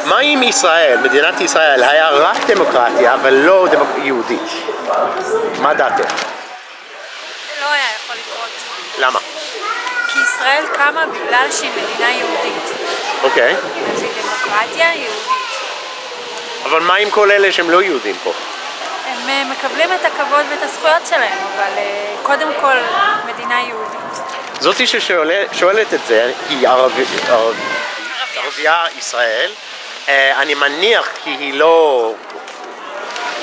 מה אם ישראל, מדינת ישראל, היה רק דמוקרטיה ולא יהודית? מה דעתך? לא היה יכול לקרות. למה? כי ישראל קמה בגלל שהיא מדינה יהודית. אוקיי. אז היא דמוקרטיה יהודית. אבל מה עם כל אלה שהם לא יהודים פה? הם מקבלים את הכבוד ואת הזכויות שלהם, אבל קודם כל מדינה יהודית. זאתי ששואלת את זה היא ערבייה ישראל. אני מניח כי היא לא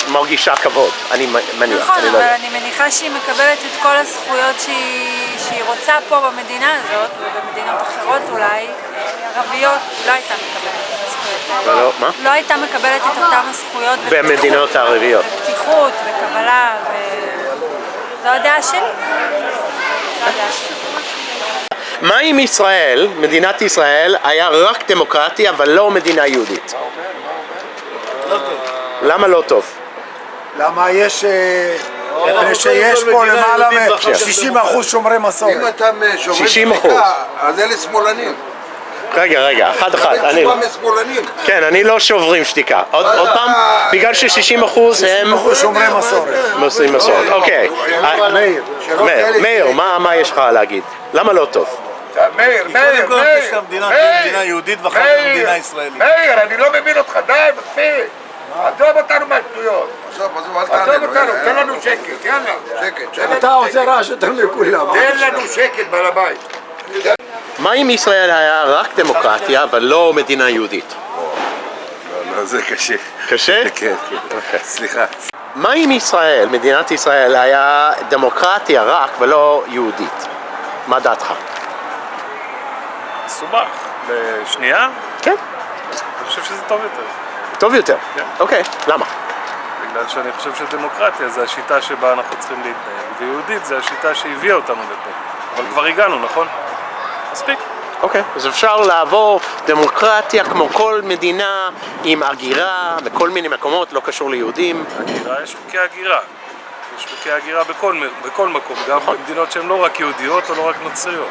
מרגישה כבוד, אני מניח. נכון, אבל אני מניחה שהיא מקבלת את כל הזכויות שהיא רוצה פה במדינה הזאת, ובמדינות אחרות אולי, ערביות, לא הייתה מקבלת את הזכויות האלה. מה? לא הייתה מקבלת את אותן הזכויות במדינות הערביות. בפתיחות, בקבלה, זו הדעה שלי. מה אם ישראל, מדינת ישראל, היה רק דמוקרטיה אבל לא מדינה יהודית? לא טוב. למה לא טוב? למה יש פה למעלה מ-60% שומרי מסורת. אם אתה שובר 60%. אז אלה שמאלנים. רגע, אחד. כן, אני לא שוברים שתיקה. עוד פעם, בגלל ש-60% הם שומרי מסורת. אוקיי. מאיר, מה יש לך להגיד? למה לא טוב? מאיר, קודם כל שהמדינה תהיה מדינה יהודית ואחר כך מדינה ישראלית. מאיר, אני לא מבין אותך, די, מספיק. עזוב אותנו מהשטויות. עזוב אותנו, תן לנו שקט, יאללה. שקט. אתה עושה רעש יותר מכולם. תן לנו שקט בעל הבית. מה אם ישראל היה רק דמוקרטיה אבל לא מדינה יהודית? לא, זה קשה. קשה? כן, סליחה. מה אם ישראל, מדינת ישראל, היה דמוקרטיה רק ולא יהודית? מה דעתך? מסובך. בשנייה? כן. אני חושב שזה טוב יותר. טוב יותר? כן. אוקיי, למה? בגלל שאני חושב שדמוקרטיה זה השיטה שבה אנחנו צריכים להתנהל, ויהודית זה השיטה שהביאה אותנו לפה. אבל כבר הגענו, נכון? מספיק. אוקיי, אז אפשר לעבור דמוקרטיה כמו כל מדינה עם הגירה וכל מיני מקומות, לא קשור ליהודים. הגירה, יש חוקי הגירה. יש חוקי הגירה בכל מקום, גם במדינות שהן לא רק יהודיות או לא רק נוצריות.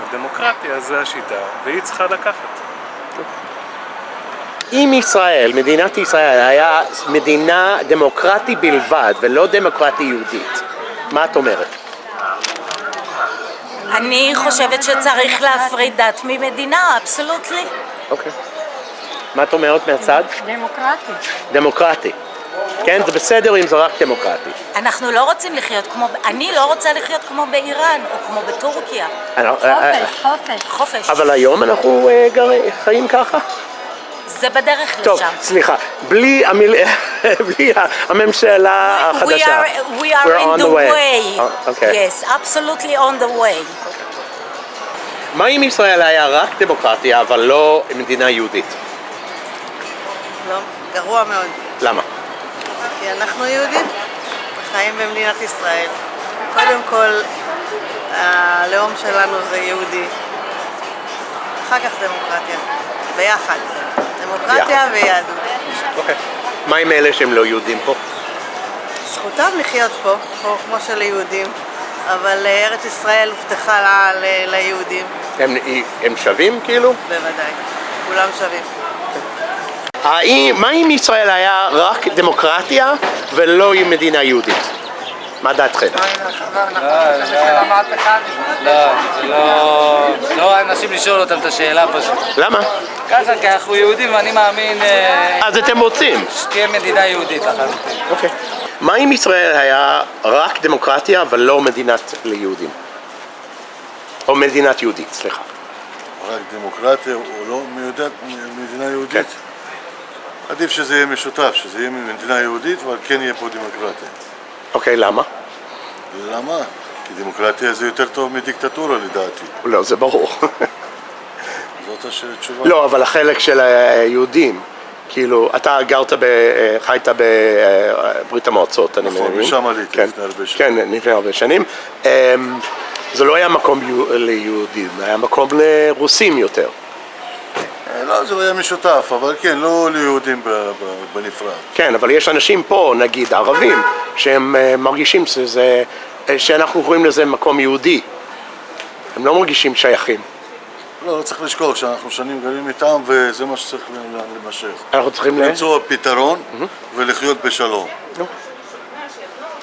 הדמוקרטיה זה השיטה, והיא צריכה לקחת. אם ישראל, מדינת ישראל, היה מדינה דמוקרטית בלבד ולא דמוקרטית יהודית, מה את אומרת? אני חושבת שצריך להפריד דת ממדינה, אבסולוטלי. אוקיי. מה את אומרת מהצד? דמוקרטי. דמוקרטי. כן, זה בסדר אם זה רק דמוקרטי. אנחנו לא רוצים לחיות כמו, אני לא רוצה לחיות כמו באיראן או כמו בטורקיה. חופש. אבל היום אנחנו חיים ככה? זה בדרך טוב, לשם. סליחה, בלי הממשלה החדשה. We are in the way. Okay. Yes, absolutely on the way. מה אם ישראל היה רק דמוקרטיה אבל לא מדינה יהודית? לא, גרוע מאוד. למה? כי אנחנו יהודים, חיים במדינת ישראל. קודם כל, הלאום שלנו זה יהודי. אחר כך דמוקרטיה. ביחד. דמוקרטיה ויהדות. אוקיי. מה עם אלה שהם לא יהודים פה? זכותם לחיות פה כמו של יהודים, אבל ארץ ישראל הובטחה ליהודים. הם שווים כאילו? בוודאי. כולם שווים. מה אם ישראל היה רק דמוקרטיה ולא מדינה יהודית? מה דעתכם? לא אנשים לשאול אותם את השאלה פשוט. למה? ככה, כי אנחנו יהודים ואני מאמין אז אתם רוצים? שתהיה מדינה יהודית לחלוטין. אוקיי. מה אם ישראל היה רק דמוקרטיה אבל לא מדינת ליהודים? או מדינת יהודית, סליחה. רק דמוקרטיה או לא מדינה יהודית? עדיף שזה יהיה משותף, שזה יהיה מדינה יהודית אבל כן יהיה פה דמוקרטיה. אוקיי, למה? למה? כי דמוקרטיה זה יותר טוב מדיקטטורה לדעתי. לא, זה ברור. זאת התשובה. לא, אבל החלק של היהודים, כאילו, אתה חיית בברית המועצות, אני מבין. נכון, ושם עליתי לפני הרבה שנים. כן, לפני הרבה שנים. זה לא היה מקום ליהודים, היה מקום לרוסים יותר. לא, זה לא היה משותף, אבל כן, לא ליהודים בנפרד. כן, אבל יש אנשים פה, נגיד ערבים, שהם מרגישים שאנחנו קוראים לזה מקום יהודי. הם לא מרגישים שייכים. לא צריך לשכוח שאנחנו שנים גרים איתם וזה מה שצריך למשך. אנחנו צריכים למצוא פתרון ולחיות בשלום.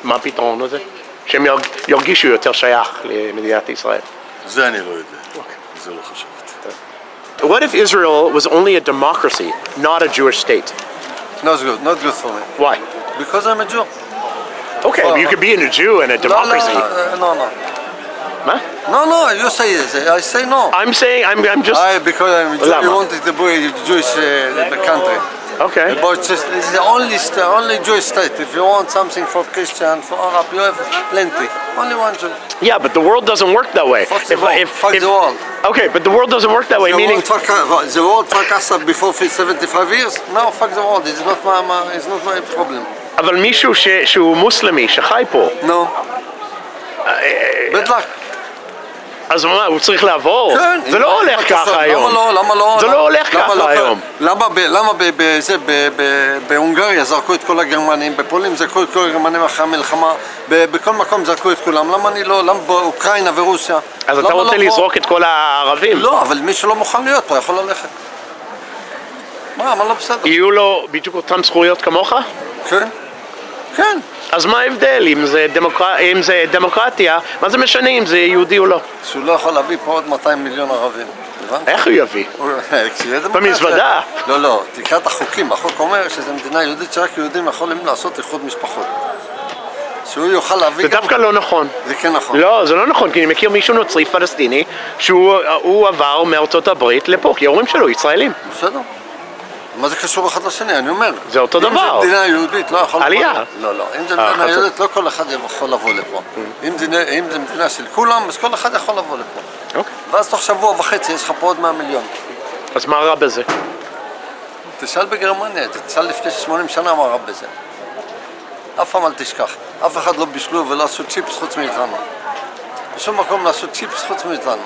מה הפתרון הזה? שהם ירגישו יותר שייך למדינת ישראל. זה אני לא יודע. זה לא חשבתי. What if Israel was only a democracy, not a Jewish state? Not good for me. Why? Because I'm a Jew. Okay, but you could be a Jew in a democracy. No. Huh? No, you say yes. I say no. I'm saying, I'm just... Because I'm a Jew, you wanted to be a Jewish country. Okay. But it's the only Jewish state. If you want something for Christian, for Arab, you have plenty. Only one Jew. Yeah, but the world doesn't work that way. Fuck the world. Okay, but the world doesn't work that way, meaning... The world fuck us up before 75 years? No, fuck the world. It's not my problem. אבל מישהו שהוא מוסלמי, שחי פה... No. Bad luck. אז מה, הוא צריך לעבור? כן. זה לא הולך ככה היום. למה לא? זה לא הולך ככה היום. למה בהונגריה זרקו את כל הגרמנים, בפולין זרקו את כל הגרמנים אחרי המלחמה, בכל מקום זרקו את כולם, למה אני לא? למה באוקראינה ורוסיה? אז אתה רוצה לזרוק את כל הערבים? לא, אבל מי שלא מוכן להיות פה יכול ללכת. מה לא בסדר? יהיו לו בדיוק אותם זכויות כמוך? כן. אז מה ההבדל? אם זה דמוקרטיה, מה זה משנה אם זה יהודי או לא? שהוא לא יכול להביא פה עוד 200 מיליון ערבים. איך הוא יביא? במזוודה? לא, תקרא את החוקים. החוק אומר שזו מדינה יהודית שרק יהודים יכולים לעשות איחוד משפחות. שהוא יוכל להביא... זה דווקא לא נכון. זה כן נכון. לא, זה לא נכון, כי אני מכיר מישהו נוצרי פלסטיני שהוא עבר מארצות הברית לפה, כי ההורים שלו ישראלים. בסדר. מה זה קשור אחד לשני? אני אומר. זה אותו דבר. אם זה מדינה יהודית לא יכול... עלייה. לא. אם זה מדינה יהודית לא כל אחד יכול לבוא לפה. אם זה מדינה של כולם, אז כל אחד יכול לבוא לפה. ואז תוך שבוע וחצי יש לך פה עוד 100 מיליון. אז מה רע בזה? תשאל בגרמניה, תשאל לפני 80 שנה מה רע בזה. אף פעם אל תשכח. אף אחד לא בישלו ולא עשו צ'יפס חוץ מאיתנו. בשום מקום לא עשו צ'יפס חוץ מאיתנו.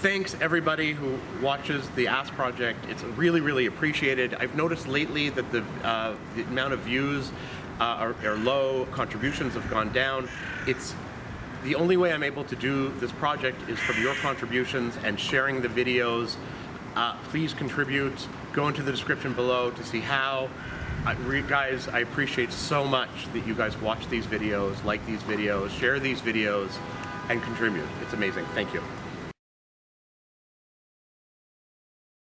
Thanks everybody who watches the Ask Project. It's really, really appreciated. I've noticed lately that the amount of views are low, contributions have gone down. It's the only way I'm able to do this project is from your contributions and sharing the videos. Please contribute. Go into the description below to see how. Guys, I appreciate so much that you guys watch these videos, like these videos, share these videos, and contribute. It's amazing. Thank you.